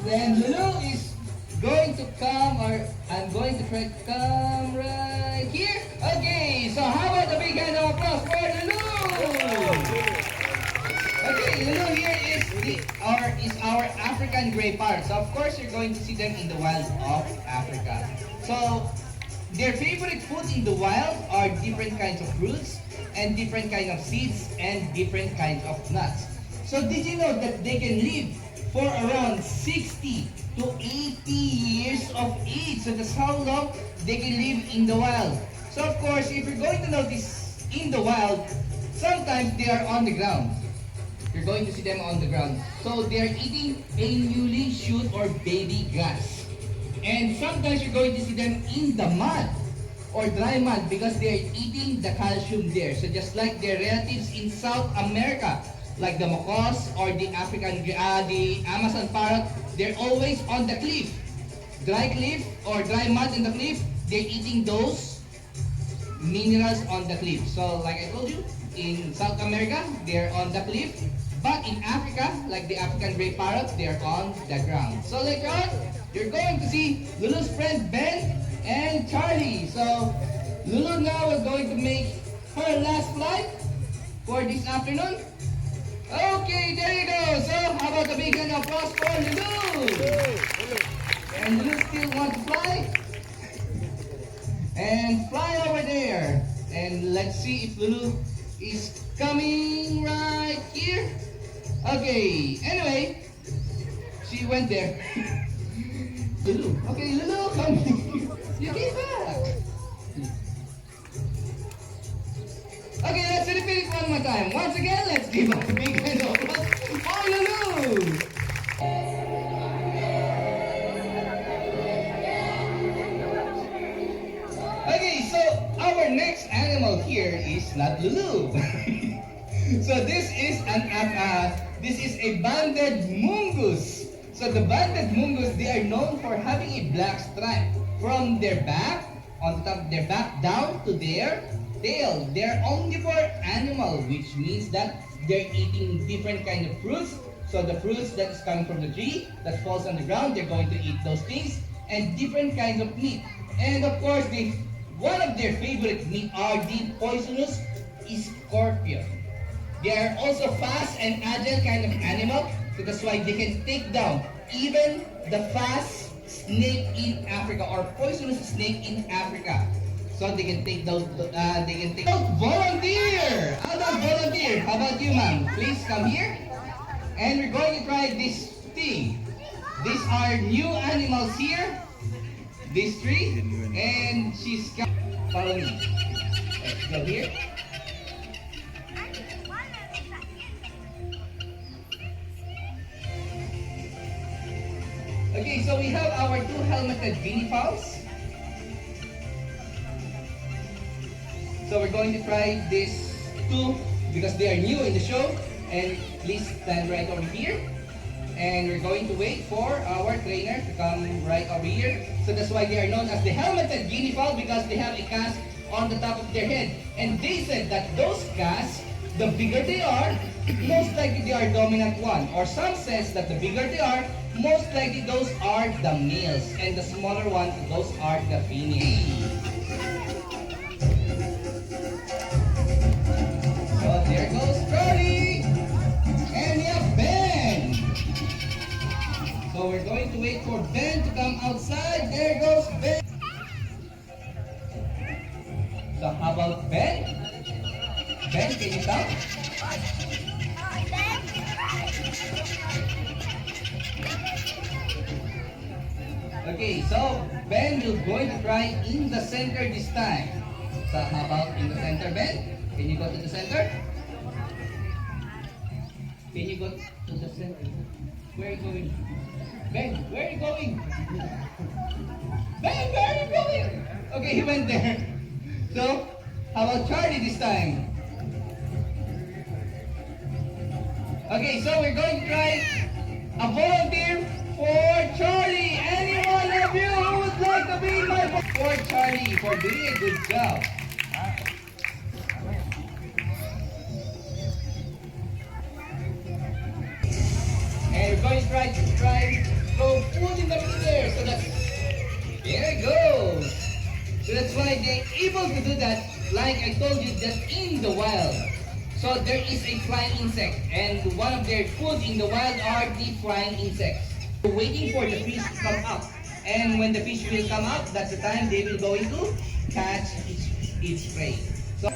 Then Lulu is going to come, or I'm going to try to come right here. Okay, so how about the big hand of applause for Lulu? Okay, Lulu here is our African gray parrot. So of course you're going to see them in the wild of Africa. So their favorite food in the wild are different kinds of fruits and different kinds of seeds and different kinds of nuts. So did you know that they can live for around 60 to 80 years of age? So that's how long they can live in the wild. So of course, if you're going to notice in the wild, sometimes they are on the ground. You're going to see them on the ground. So they're eating a newly shoot or baby grass. And sometimes you're going to see them in the mud or dry mud because they're eating the calcium there. So just like their relatives in South America, like the macaws or the the Amazon parrot, they're always on the cliff. Dry cliff or dry mud in the cliff, they're eating those minerals on the cliff. So like I told you, in South America, they're on the cliff. But in Africa, like the African gray parrot, they're on the ground. So later on, you're going to see Lulu's friend Ben and Charlie. So Lulu now is going to make her last flight for this afternoon. Okay, there you go. So how about the big hand of applause for Lulu? And Lulu still wants to fly. And fly over there. And let's see if Lulu is coming right here. Okay, anyway, she went there. Lulu, okay, Lulu, come here. You came back. Okay, let's repeat it one more time. Once again, let's give a big hand of applause for Lulu. Okay, so our next animal here is not Lulu. So this is a banded mungus. So the banded mungus, they are known for having a black stripe from their back, on the top of their back, down to their tail. They're omnivore animal, which means that they're eating different kind of fruits. So the fruits that is coming from the tree, that falls on the ground, they're going to eat those things, and different kinds of meat. And of course, one of their favorite meat are the poisonous scorpion. They are also fast and agile kind of animal, so that's why they can take down even the fast snake in Africa or poisonous snake in Africa. So they can take those. Volunteer. Adult volunteer. How about you, ma'am? Please come here, and we're going to try this thing. These are new animals here. These three, and she's follow me. Let's go here. Okay, so we have our two helmeted guinea fowls. So we're going to try these two because they are new in the show. And please stand right over here. And we're going to wait for our trainer to come right over here. So that's why they are known as the helmeted guinea fowl, because they have a cast on the top of their head. And they said that those casts, the bigger they are, most likely they are dominant one. Or some says that the bigger they are, most likely those are the males, and the smaller ones, those are the females. So there goes Charlie, and we have Ben. So we're going to wait for Ben to come outside. There goes Ben. So how about Ben? Ben, can you come? Okay, so Ben, you're going to try in the center this time. So how about in the center, Ben? Can you go to the center? Can you go to the center? Where are you going? Ben, where are you going? Ben, where are you going? Okay, he went there. So, how about Charlie this time? Okay, so we're going to try a volunteer for Charlie. Any one of you who would like to be my for Charlie for doing a good job. And we're going to try go able to do that, like I told you, that in the wild. So there is a flying insect, and one of their food in the wild are the flying insects. Waiting for the fish to come up, and when the fish will come up, that's the time they will go into catch its prey. So